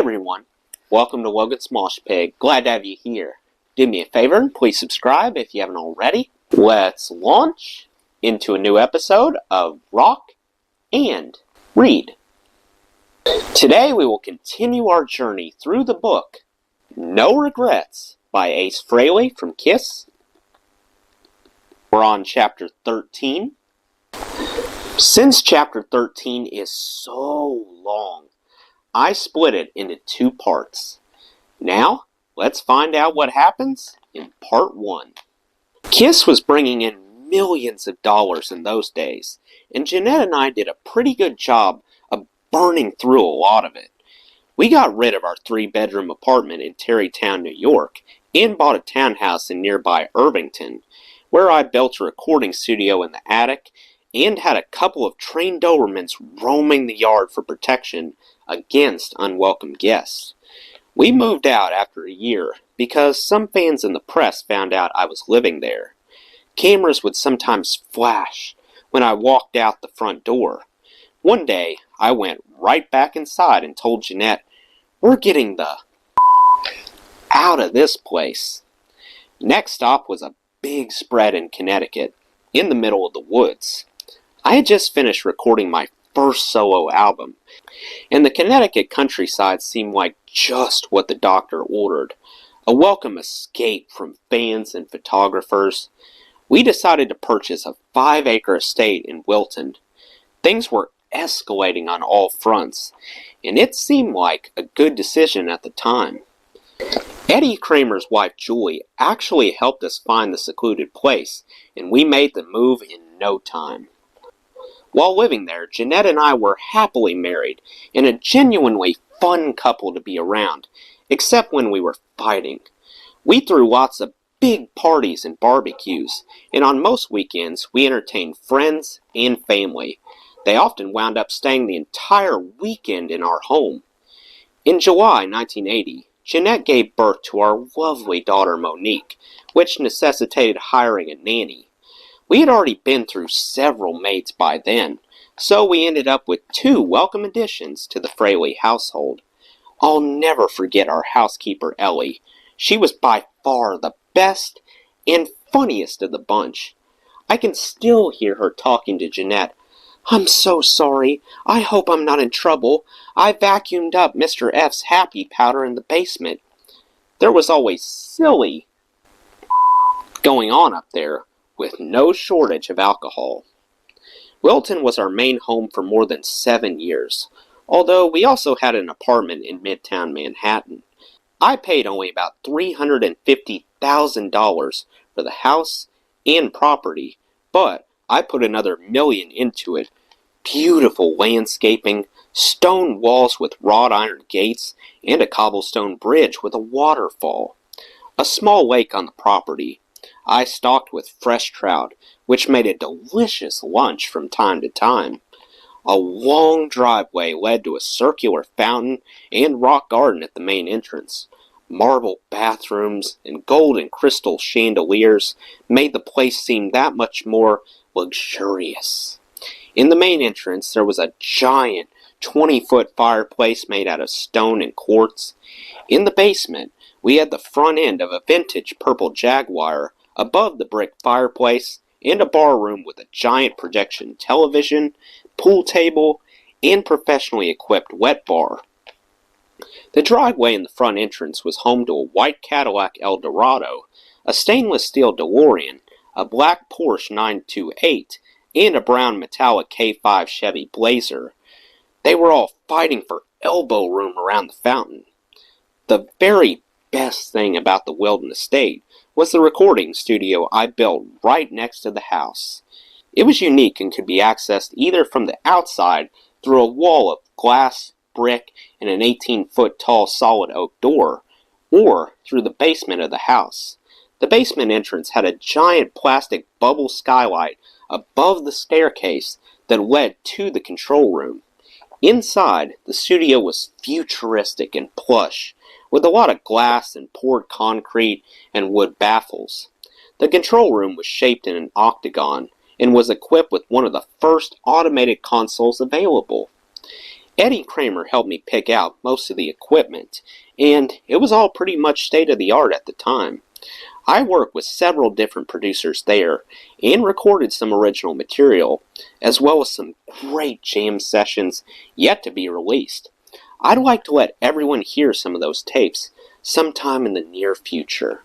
everyone, welcome to Logan Smosh Pig. Glad to have you here. Do me a favor and please subscribe if you haven't already. Let's launch into a new episode of Rock and Read. Today we will continue our journey through the book No Regrets by Ace Frehley from Kiss. We're on chapter 13. Since chapter 13 is so long, I split it into two parts. Now, let's find out what happens in part 1. Kiss was bringing in millions of dollars in those days, and Jeanette and I did a pretty good job of burning through a lot of it. We got rid of our 3-bedroom apartment in Tarrytown, New York, and bought a townhouse in nearby Irvington, where I built a recording studio in the attic and had a couple of trained Dobermans roaming the yard for protection against unwelcome guests. We moved out after a year because some fans in the press found out I was living there. Cameras would sometimes flash when I walked out the front door. One day, I went right back inside and told Jeanette, "We're getting the out of this place." Next stop was a big spread in Connecticut, in the middle of the woods. I had just finished recording my first solo album, and the Connecticut countryside seemed like just what the doctor ordered, a welcome escape from fans and photographers. We decided to purchase a 5-acre estate in Wilton. Things were escalating on all fronts, and it seemed like a good decision at the time. Eddie Kramer's wife Julie actually helped us find the secluded place, and we made the move in no time. While living there, Jeanette and I were happily married, and a genuinely fun couple to be around, except when we were fighting. We threw lots of big parties and barbecues, and on most weekends we entertained friends and family. They often wound up staying the entire weekend in our home. In July 1980, Jeanette gave birth to our lovely daughter Monique, which necessitated hiring a nanny. We had already been through several maids by then, so we ended up with 2 welcome additions to the Frehley household. I'll never forget our housekeeper Ellie. She was by far the best and funniest of the bunch. I can still hear her talking to Jeanette. "I'm so sorry. I hope I'm not in trouble. I vacuumed up Mr. F's happy powder in the basement." There was always silly going on up there, with no shortage of alcohol. Wilton was our main home for more than 7 years, although we also had an apartment in Midtown Manhattan. I paid only about $350,000 for the house and property, but I put another $1 million into it. Beautiful landscaping, stone walls with wrought iron gates, and a cobblestone bridge with a waterfall. A small lake on the property. I stocked with fresh trout, which made a delicious lunch from time to time. A long driveway led to a circular fountain and rock garden at the main entrance. Marble bathrooms and gold and crystal chandeliers made the place seem that much more luxurious. In the main entrance there was a giant 20-foot fireplace made out of stone and quartz. In the basement, we had the front end of a vintage purple Jaguar above the brick fireplace, and a bar room with a giant projection television, pool table, and professionally equipped wet bar. The driveway in the front entrance was home to a white Cadillac Eldorado, a stainless steel DeLorean, a black Porsche 928, and a brown metallic K5 Chevy Blazer. They were all fighting for elbow room around the fountain. The very best thing about the Wilton estate was the recording studio I built right next to the house. It was unique and could be accessed either from the outside through a wall of glass, brick, and an 18-foot tall solid oak door, or through the basement of the house. The basement entrance had a giant plastic bubble skylight above the staircase that led to the control room. Inside, the studio was futuristic and plush, with a lot of glass and poured concrete and wood baffles. The control room was shaped in an octagon and was equipped with one of the first automated consoles available. Eddie Kramer helped me pick out most of the equipment, and it was all pretty much state-of-the-art at the time. I worked with several different producers there, and recorded some original material, as well as some great jam sessions yet to be released. I'd like to let everyone hear some of those tapes sometime in the near future.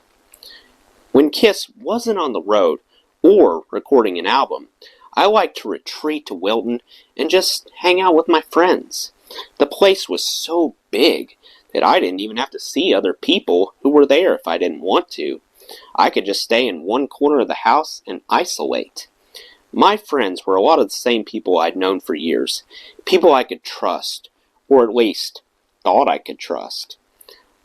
When Kiss wasn't on the road or recording an album, I liked to retreat to Wilton and just hang out with my friends. The place was so big that I didn't even have to see other people who were there if I didn't want to. I could just stay in one corner of the house and isolate. My friends were a lot of the same people I'd known for years, people I could trust, or at least thought I could trust.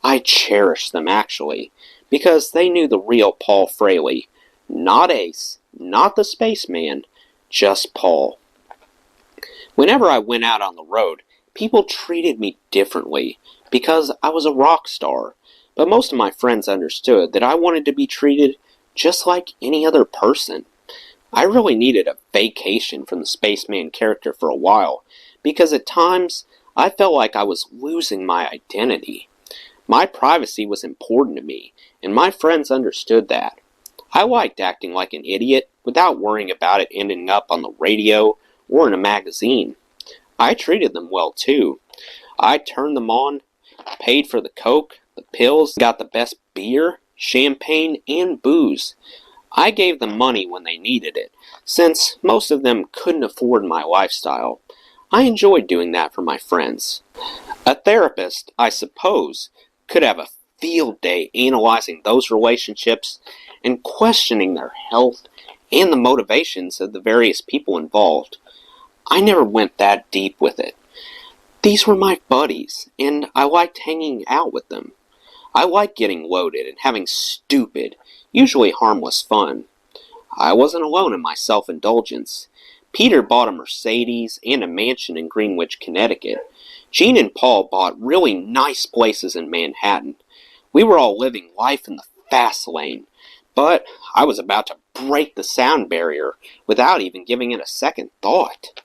I cherished them, actually, because they knew the real Paul Frehley. Not Ace, not the spaceman, just Paul. Whenever I went out on the road, people treated me differently because I was a rock star, but most of my friends understood that I wanted to be treated just like any other person. I really needed a vacation from the spaceman character for a while, because at times I felt like I was losing my identity. My privacy was important to me, and my friends understood that. I liked acting like an idiot without worrying about it ending up on the radio or in a magazine. I treated them well too. I turned them on, paid for the coke, the pills, got the best beer, champagne, and booze. I gave them money when they needed it, since most of them couldn't afford my lifestyle. I enjoyed doing that for my friends. A therapist, I suppose, could have a field day analyzing those relationships and questioning their health and the motivations of the various people involved. I never went that deep with it. These were my buddies, and I liked hanging out with them. I liked getting loaded and having stupid, usually harmless fun. I wasn't alone in my self-indulgence. Peter bought a Mercedes and a mansion in Greenwich, Connecticut. Gene and Paul bought really nice places in Manhattan. We were all living life in the fast lane, but I was about to break the sound barrier without even giving it a second thought.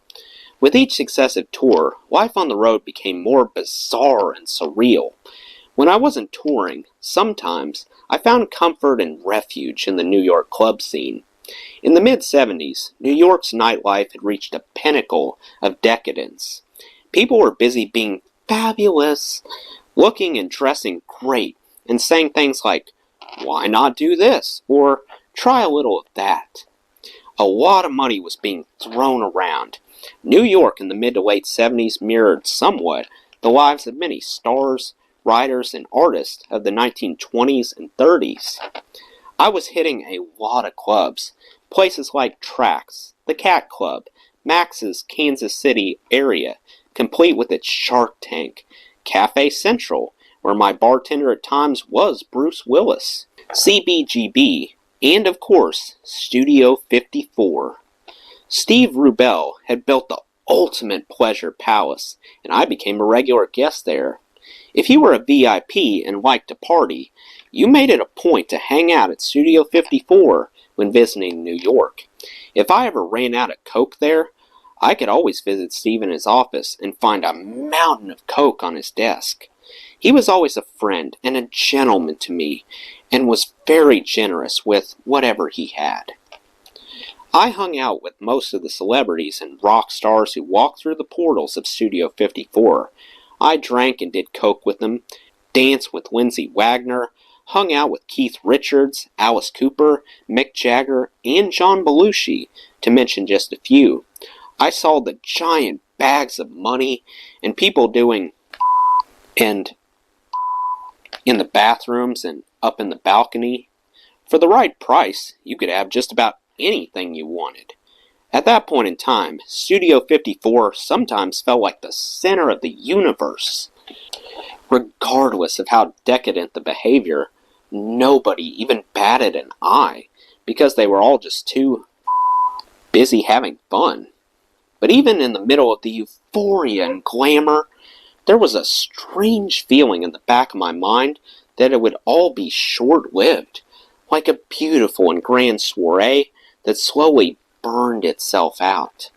With each successive tour, life on the road became more bizarre and surreal. When I wasn't touring, sometimes I found comfort and refuge in the New York club scene. In the mid-70s, New York's nightlife had reached a pinnacle of decadence. People were busy being fabulous, looking and dressing great, and saying things like, "Why not do this?" or "Try a little of that." A lot of money was being thrown around. New York in the mid to late 70s mirrored somewhat the lives of many stars, writers, and artists of the 1920s and 30s. I was hitting a lot of clubs, places like Trax, the Cat Club, Max's Kansas City area, complete with its Shark Tank, Cafe Central, where my bartender at times was Bruce Willis, CBGB, and of course, Studio 54. Steve Rubell had built the ultimate pleasure palace, and I became a regular guest there. If you were a VIP and liked to party, you made it a point to hang out at Studio 54 when visiting New York. If I ever ran out of coke there, I could always visit Steve in his office and find a mountain of coke on his desk. He was always a friend and a gentleman to me, and was very generous with whatever he had. I hung out with most of the celebrities and rock stars who walked through the portals of Studio 54. I drank and did coke with them, danced with Lindsay Wagner, hung out with Keith Richards, Alice Cooper, Mick Jagger, and John Belushi, to mention just a few. I saw the giant bags of money and people doing and in the bathrooms and up in the balcony. For the right price, you could have just about anything you wanted. At that point in time, Studio 54 sometimes felt like the center of the universe. Regardless of how decadent the behavior, nobody even batted an eye, because they were all just too busy having fun. But even in the middle of the euphoria and glamour, there was a strange feeling in the back of my mind that it would all be short-lived, like a beautiful and grand soiree that slowly burned itself out.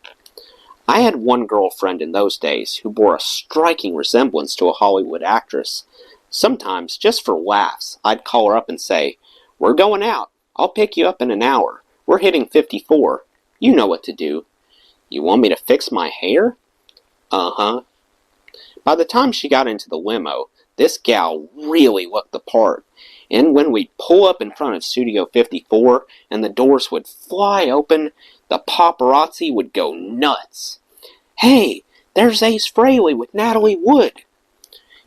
I had one girlfriend in those days who bore a striking resemblance to a Hollywood actress. Sometimes, just for laughs, I'd call her up and say, "We're going out. I'll pick you up in an hour. We're hitting 54. You know what to do." "You want me to fix my hair?" "Uh-huh." By the time she got into the limo, this gal really looked the part. And when we'd pull up in front of Studio 54 and the doors would fly open, the paparazzi would go nuts. "Hey, there's Ace Frehley with Natalie Wood."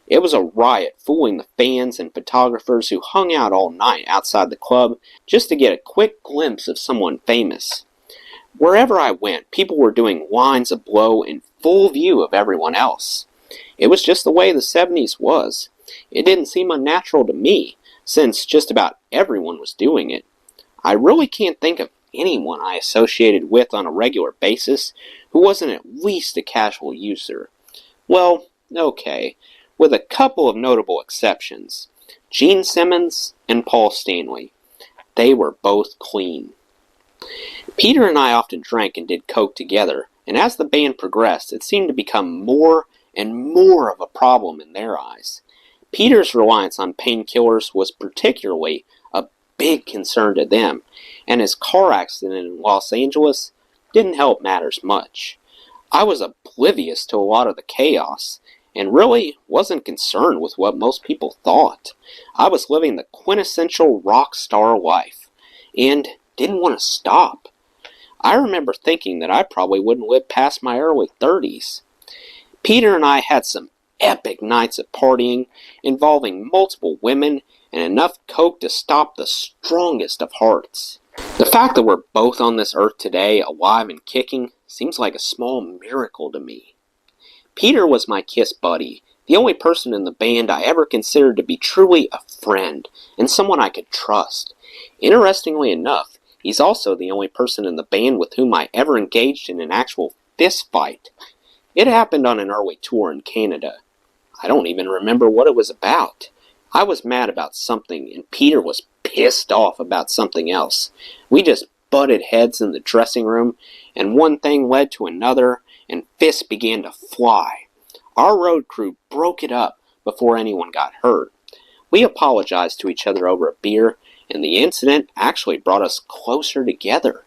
It was a riot, fooling the fans and photographers who hung out all night outside the club just to get a quick glimpse of someone famous. Wherever I went, people were doing lines of blow in full view of everyone else. It was just the way the 70s was. It didn't seem unnatural to me, since just about everyone was doing it. I really can't think of anyone I associated with on a regular basis who wasn't at least a casual user. Well, okay, with a couple of notable exceptions. Gene Simmons and Paul Stanley. They were both clean. Peter and I often drank and did coke together, and as the band progressed, it seemed to become more and more of a problem in their eyes. Peter's reliance on painkillers was particularly a big concern to them, and his car accident in Los Angeles didn't help matters much. I was oblivious to a lot of the chaos, and really wasn't concerned with what most people thought. I was living the quintessential rock star life, and didn't want to stop. I remember thinking that I probably wouldn't live past my early 30s. Peter and I had some epic nights of partying, involving multiple women and enough coke to stop the strongest of hearts. The fact that we're both on this earth today, alive and kicking, seems like a small miracle to me. Peter was my Kiss buddy, the only person in the band I ever considered to be truly a friend, and someone I could trust. Interestingly enough, he's also the only person in the band with whom I ever engaged in an actual fist fight. It happened on an early tour in Canada. I don't even remember what it was about. I was mad about something, and Peter was pissed off about something else. We just butted heads in the dressing room, and one thing led to another, and fists began to fly. Our road crew broke it up before anyone got hurt. We apologized to each other over a beer, and the incident actually brought us closer together.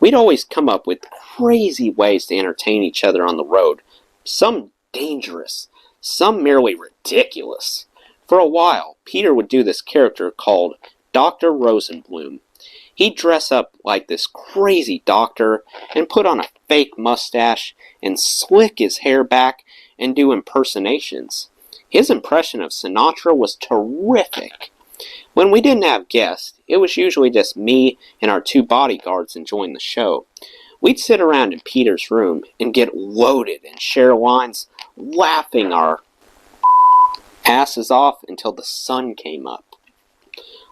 We'd always come up with crazy ways to entertain each other on the road, some dangerous, some merely ridiculous. For a while, Peter would do this character called Dr. Rosenblum. He'd dress up like this crazy doctor and put on a fake mustache and slick his hair back and do impersonations. His impression of Sinatra was terrific. When we didn't have guests, it was usually just me and our two bodyguards enjoying the show. We'd sit around in Peter's room and get loaded and share lines, laughing our asses off until the sun came up.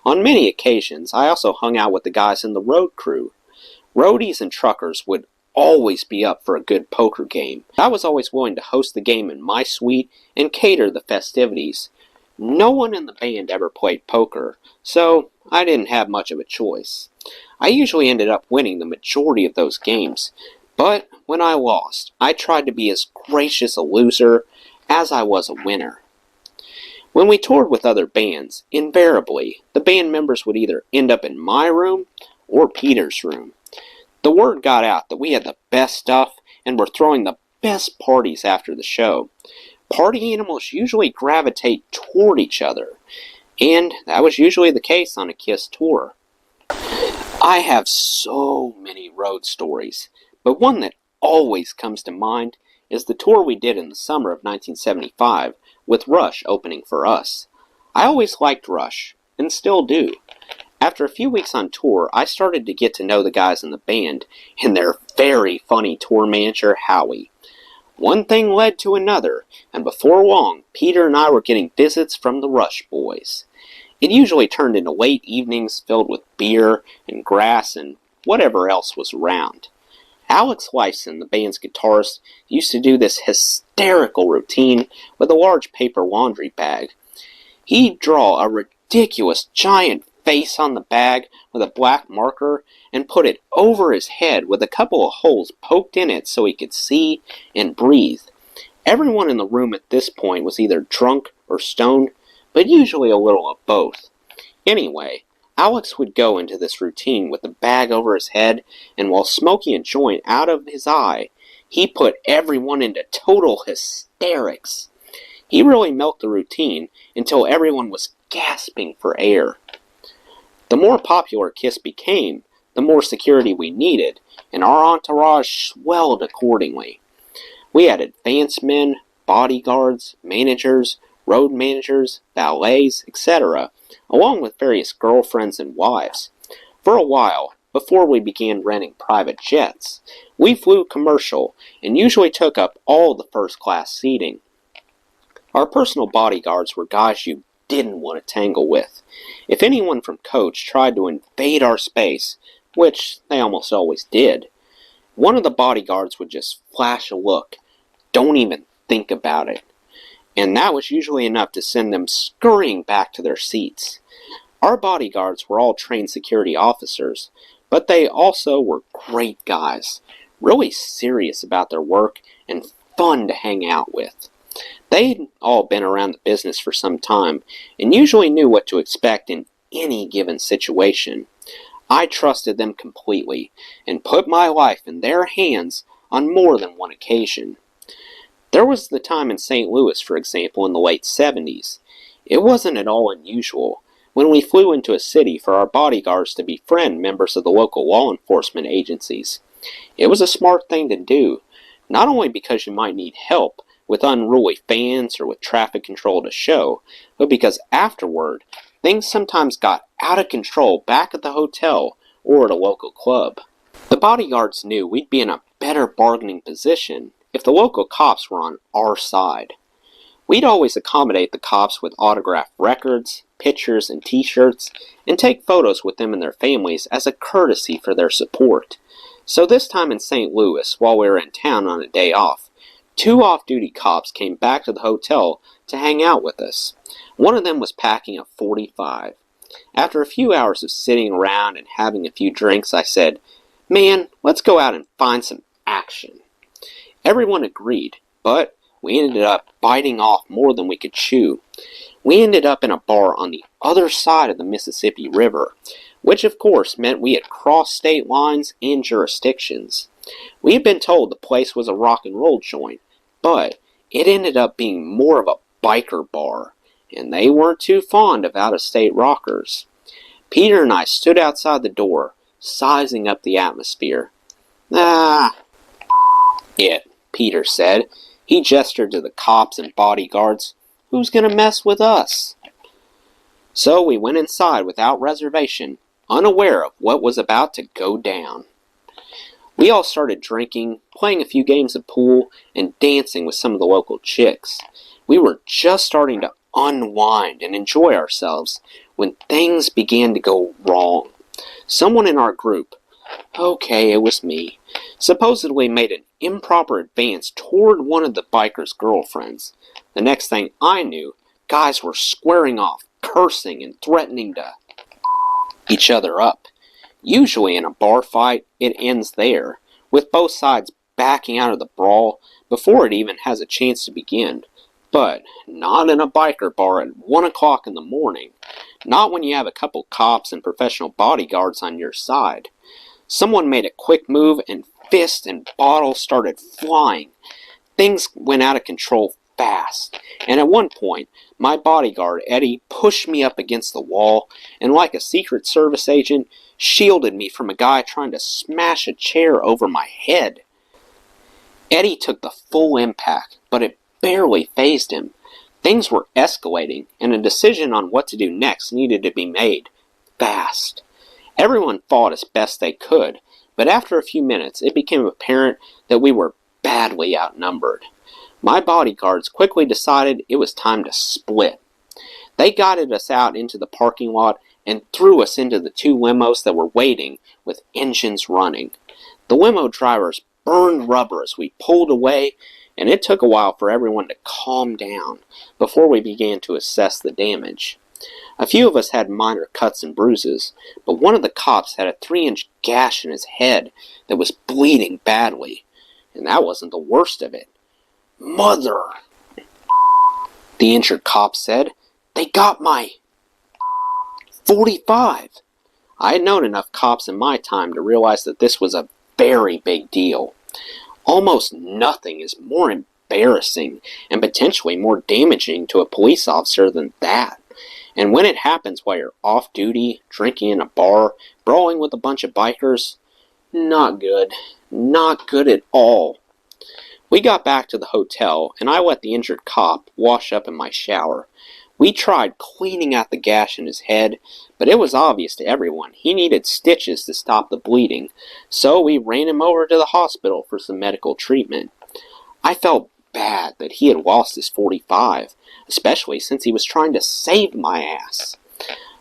On many occasions, I also hung out with the guys in the road crew. Roadies and truckers would always be up for a good poker game. I was always willing to host the game in my suite and cater the festivities. No one in the band ever played poker, so I didn't have much of a choice. I usually ended up winning the majority of those games, but when I lost, I tried to be as gracious a loser as I was a winner. When we toured with other bands, invariably, the band members would either end up in my room or Peter's room. The word got out that we had the best stuff and were throwing the best parties after the show. Party animals usually gravitate toward each other, and that was usually the case on a Kiss tour. I have so many road stories, but one that always comes to mind is the tour we did in the summer of 1975, with Rush opening for us. I always liked Rush, and still do. After a few weeks on tour, I started to get to know the guys in the band, and their very funny tour manager, Howie. One thing led to another, and before long, Peter and I were getting visits from the Rush boys. It usually turned into late evenings filled with beer and grass and whatever else was around. Alex Lifeson, the band's guitarist, used to do this hysterical routine with a large paper laundry bag. He'd draw a ridiculous giant face on the bag with a black marker and put it over his head with a couple of holes poked in it so he could see and breathe. Everyone in the room at this point was either drunk or stoned, but usually a little of both. Anyway, Alex would go into this routine with the bag over his head, and while smoking a joint out of his eye, he put everyone into total hysterics. He really milked the routine until everyone was gasping for air. The more popular Kiss became, the more security we needed, and our entourage swelled accordingly. We had advance men, bodyguards, managers, road managers, valets, etc., along with various girlfriends and wives. For a while, before we began renting private jets, we flew commercial and usually took up all the first-class seating. Our personal bodyguards were guys you didn't want to tangle with. If anyone from Coach tried to invade our space, which they almost always did, one of the bodyguards would just flash a look, "Don't even think about it." And that was usually enough to send them scurrying back to their seats. Our bodyguards were all trained security officers, but they also were great guys, really serious about their work and fun to hang out with. They'd all been around the business for some time and usually knew what to expect in any given situation. I trusted them completely and put my life in their hands on more than one occasion. There was the time in St. Louis, for example, in the late 70s. It wasn't at all unusual when we flew into a city for our bodyguards to befriend members of the local law enforcement agencies. It was a smart thing to do, not only because you might need help with unruly fans or with traffic control to show, but because afterward, things sometimes got out of control back at the hotel or at a local club. The bodyguards knew we'd be in a better bargaining position if the local cops were on our side. We'd always accommodate the cops with autographed records, pictures, and t-shirts, and take photos with them and their families as a courtesy for their support. So this time in St. Louis, while we were in town on a day off, 2 off-duty cops came back to the hotel to hang out with us. One of them was packing a .45. After a few hours of sitting around and having a few drinks, I said, "Man, let's go out and find some action." Everyone agreed, but we ended up biting off more than we could chew. We ended up in a bar on the other side of the Mississippi River, which of course meant we had crossed state lines and jurisdictions. We had been told the place was a rock and roll joint, but it ended up being more of a biker bar, and they weren't too fond of out-of-state rockers. Peter and I stood outside the door, sizing up the atmosphere. Peter said. He gestured to the cops and bodyguards. "Who's gonna mess with us?" So we went inside without reservation, unaware of what was about to go down. We all started drinking, playing a few games of pool, and dancing with some of the local chicks. We were just starting to unwind and enjoy ourselves when things began to go wrong. Someone in our group, okay, it was me, supposedly made an improper advance toward one of the biker's girlfriends. The next thing I knew, guys were squaring off, cursing and threatening to each other up. Usually in a bar fight, it ends there, with both sides backing out of the brawl before it even has a chance to begin. But not in a biker bar at 1 o'clock in the morning. Not when you have a couple cops and professional bodyguards on your side. Someone made a quick move and fists and bottles started flying. Things went out of control fast, and at one point, my bodyguard, Eddie, pushed me up against the wall and like a Secret Service agent, shielded me from a guy trying to smash a chair over my head. Eddie took the full impact, but it barely fazed him. Things were escalating, and a decision on what to do next needed to be made, fast. Everyone fought as best they could, but after a few minutes it became apparent that we were badly outnumbered. My bodyguards quickly decided it was time to split. They guided us out into the parking lot and threw us into the 2 limos that were waiting with engines running. The limo drivers burned rubber as we pulled away, and it took a while for everyone to calm down before we began to assess the damage. A few of us had minor cuts and bruises, but one of the cops had a 3-inch gash in his head that was bleeding badly. And that wasn't the worst of it. "Mother!" the injured cop said. "They got my .45. I had known enough cops in my time to realize that this was a very big deal. Almost nothing is more embarrassing and potentially more damaging to a police officer than that. And when it happens while you're off duty, drinking in a bar, brawling with a bunch of bikers, not good. Not good at all. We got back to the hotel, and I let the injured cop wash up in my shower. We tried cleaning out the gash in his head, but it was obvious to everyone he needed stitches to stop the bleeding, so we ran him over to the hospital for some medical treatment. I felt bad that he had lost his .45, especially since he was trying to save my ass.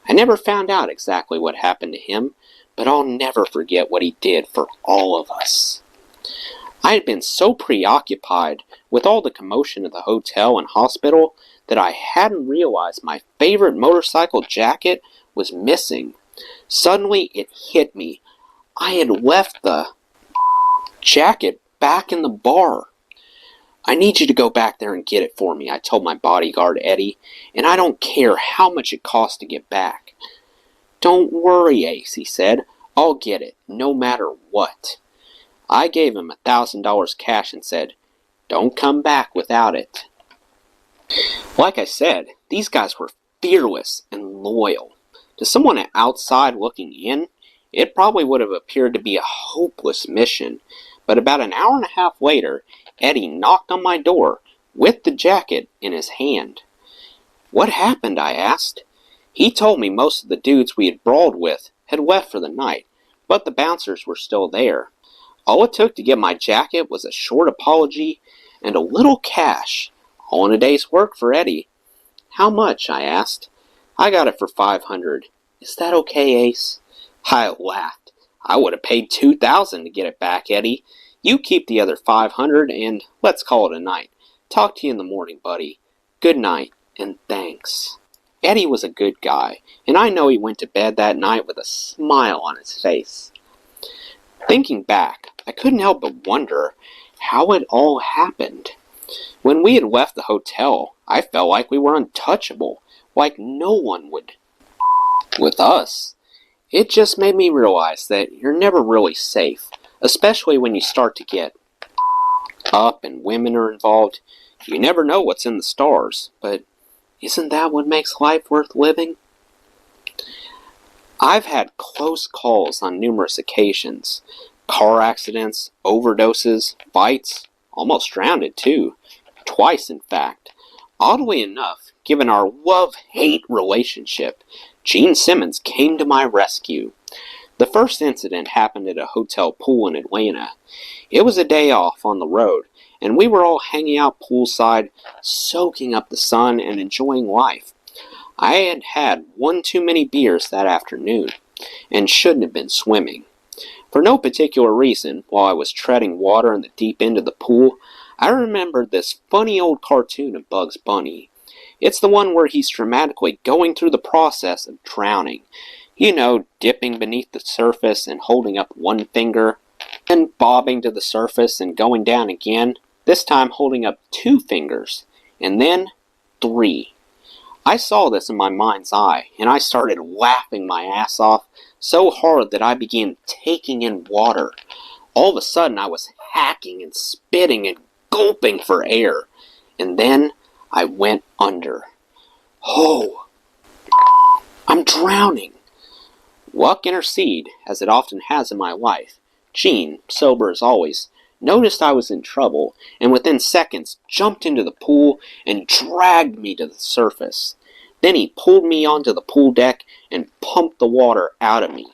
I never found out exactly what happened to him, but I'll never forget what he did for all of us. I had been so preoccupied with all the commotion at the hotel and hospital that I hadn't realized my favorite motorcycle jacket was missing. Suddenly it hit me. I had left the jacket back in the bar. "I need you to go back there and get it for me," I told my bodyguard Eddie, "and I don't care how much it costs to get back." "Don't worry, Ace," he said. "I'll get it, no matter what." I gave him $1,000 cash and said, "Don't come back without it." Like I said, these guys were fearless and loyal. To someone outside looking in, it probably would have appeared to be a hopeless mission, but about an hour and a half later, Eddie knocked on my door with the jacket in his hand. "What happened?" I asked. He told me most of the dudes we had brawled with had left for the night, but the bouncers were still there. All it took to get my jacket was a short apology and a little cash, all in a day's work for Eddie. "How much?" I asked. "I got it for $500. Is that okay, Ace?" I laughed. "I would have paid $2,000 to get it back, Eddie. You keep the other $500 and let's call it a night. Talk to you in the morning, buddy. Good night, and thanks." Eddie was a good guy, and I know he went to bed that night with a smile on his face. Thinking back, I couldn't help but wonder how it all happened. When we had left the hotel, I felt like we were untouchable, like no one would with us. It just made me realize that you're never really safe, especially when you start to get up and women are involved. You never know what's in the stars, but isn't that what makes life worth living? I've had close calls on numerous occasions. Car accidents, overdoses, fights, almost drowned too. Twice, in fact. Oddly enough, given our love-hate relationship, Gene Simmons came to my rescue. The first incident happened at a hotel pool in Atlanta. It was a day off on the road, and we were all hanging out poolside, soaking up the sun and enjoying life. I had had one too many beers that afternoon, and shouldn't have been swimming. For no particular reason, while I was treading water in the deep end of the pool, I remembered this funny old cartoon of Bugs Bunny. It's the one where he's dramatically going through the process of drowning. You know, dipping beneath the surface and holding up one finger, and bobbing to the surface and going down again, this time holding up 2 fingers, and then 3. I saw this in my mind's eye, and I started laughing my ass off so hard that I began taking in water. All of a sudden, I was hacking and spitting and gulping for air, and then I went under. Oh, I'm drowning. Luck interceded, as it often has in my life. Gene, sober as always, noticed I was in trouble, and within seconds jumped into the pool and dragged me to the surface. Then he pulled me onto the pool deck and pumped the water out of me.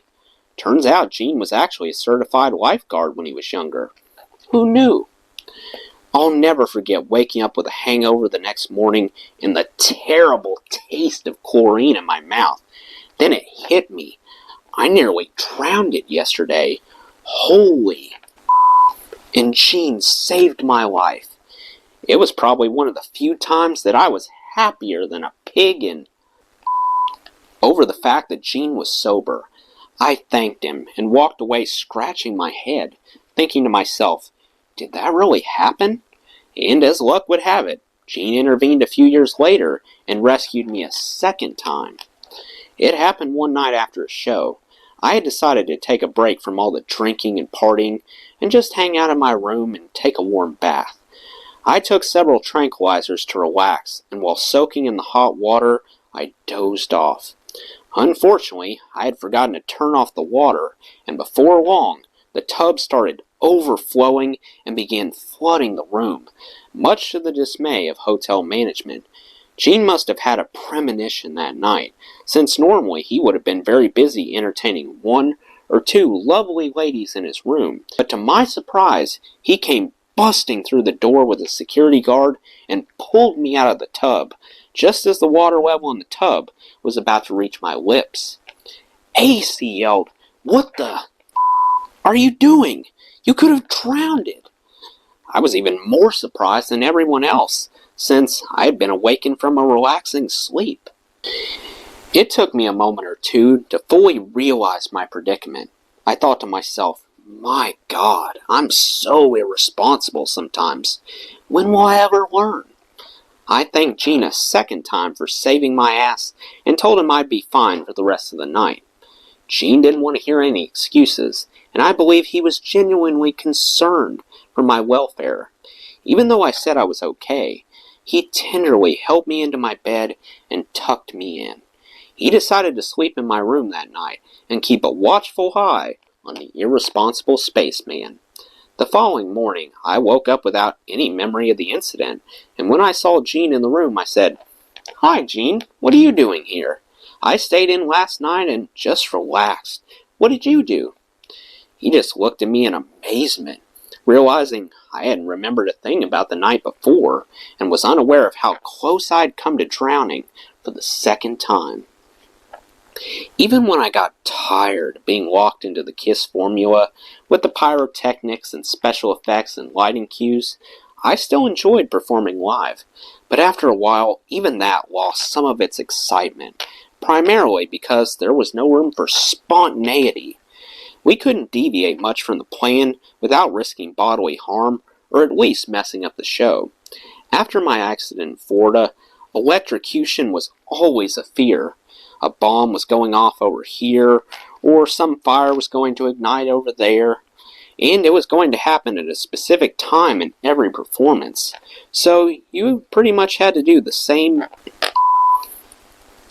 Turns out Gene was actually a certified lifeguard when he was younger. Who knew? I'll never forget waking up with a hangover the next morning and the terrible taste of chlorine in my mouth. Then it hit me. I nearly drowned it yesterday. Holy! And Gene saved my life. It was probably one of the few times that I was happier than a pig in over the fact that Gene was sober. I thanked him and walked away scratching my head, thinking to myself, did that really happen? And as luck would have it, Gene intervened a few years later and rescued me a second time. It happened one night after a show. I had decided to take a break from all the drinking and partying and just hang out in my room and take a warm bath. I took several tranquilizers to relax, and while soaking in the hot water, I dozed off. Unfortunately, I had forgotten to turn off the water, and before long, the tub started overflowing and began flooding the room, much to the dismay of hotel management. Gene must have had a premonition that night, since normally he would have been very busy entertaining one or two lovely ladies in his room. But to my surprise, he came busting through the door with a security guard and pulled me out of the tub, just as the water level in the tub was about to reach my lips. "Ace," he yelled, "what the are you doing? You could have drowned it." I was even more surprised than everyone else, since I had been awakened from a relaxing sleep. It took me a moment or two to fully realize my predicament. I thought to myself, my God, I'm so irresponsible sometimes. When will I ever learn? I thanked Gene a second time for saving my ass and told him I'd be fine for the rest of the night. Gene didn't want to hear any excuses, and I believe he was genuinely concerned for my welfare. Even though I said I was okay, he tenderly helped me into my bed and tucked me in. He decided to sleep in my room that night and keep a watchful eye on the irresponsible spaceman. The following morning, I woke up without any memory of the incident, and when I saw Gene in the room, I said, "Hi, Gene, what are you doing here? I stayed in last night and just relaxed. What did you do?" He just looked at me in amazement, realizing I hadn't remembered a thing about the night before and was unaware of how close I'd come to drowning for the second time. Even when I got tired of being locked into the KISS formula with the pyrotechnics and special effects and lighting cues, I still enjoyed performing live, but after a while, even that lost some of its excitement, primarily because there was no room for spontaneity. We couldn't deviate much from the plan without risking bodily harm or at least messing up the show. After my accident in Florida, electrocution was always a fear. A bomb was going off over here, or some fire was going to ignite over there, and it was going to happen at a specific time in every performance. So you pretty much had to do the same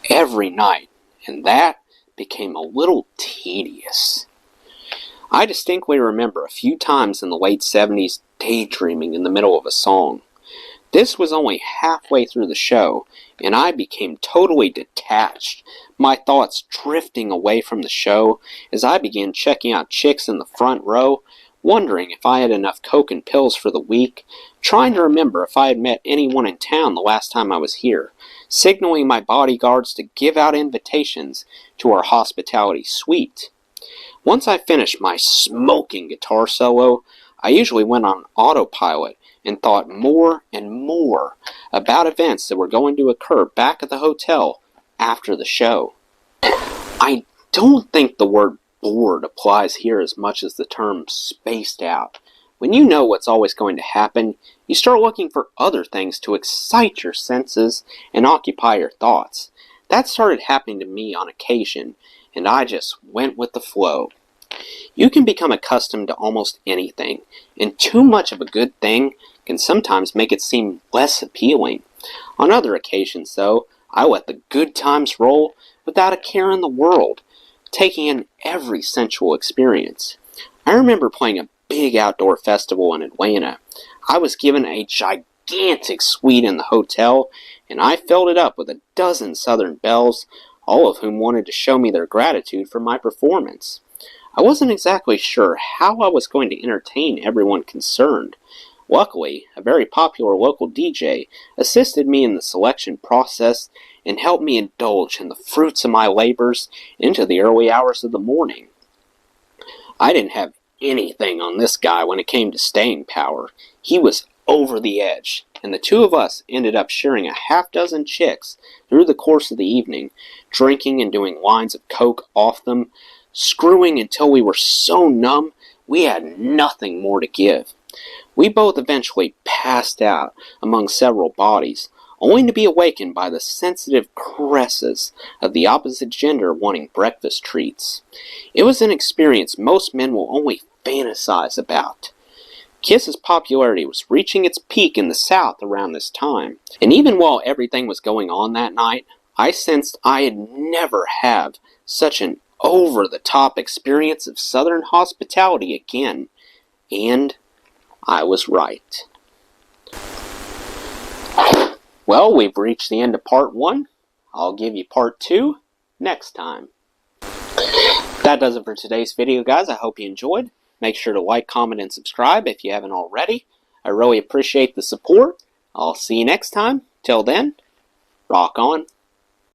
every night, and that became a little tedious. I distinctly remember a few times in the late 70s daydreaming in the middle of a song. This was only halfway through the show, and I became totally detached, my thoughts drifting away from the show as I began checking out chicks in the front row, wondering if I had enough coke and pills for the week, trying to remember if I had met anyone in town the last time I was here, signaling my bodyguards to give out invitations to our hospitality suite. Once I finished my smoking guitar solo, I usually went on autopilot and thought more and more about events that were going to occur back at the hotel after the show. I don't think the word bored applies here as much as the term spaced out. When you know what's always going to happen, you start looking for other things to excite your senses and occupy your thoughts. That started happening to me on occasion, and I just went with the flow. You can become accustomed to almost anything, and too much of a good thing can sometimes make it seem less appealing. On other occasions, though, I let the good times roll without a care in the world, taking in every sensual experience. I remember playing a big outdoor festival in Atlanta. I was given a gigantic suite in the hotel, and I filled it up with a dozen Southern belles, all of whom wanted to show me their gratitude for my performance. I wasn't exactly sure how I was going to entertain everyone concerned. Luckily, a very popular local DJ assisted me in the selection process and helped me indulge in the fruits of my labors into the early hours of the morning. I didn't have anything on this guy when it came to staying power. He was over the edge, and the two of us ended up sharing a half-dozen chicks through the course of the evening, drinking and doing lines of coke off them, screwing until we were so numb we had nothing more to give. We both eventually passed out among several bodies, only to be awakened by the sensitive caresses of the opposite gender wanting breakfast treats. It was an experience most men will only fantasize about. Kiss's popularity was reaching its peak in the South around this time, and even while everything was going on that night, I sensed I'd never have such an over-the-top experience of Southern hospitality again, and I was right. Well, we've reached the end of part 1. I'll give you part 2 next time. That does it for today's video, guys. I hope you enjoyed. Make sure to like, comment, and subscribe if you haven't already. I really appreciate the support. I'll see you next time. Till then, rock on.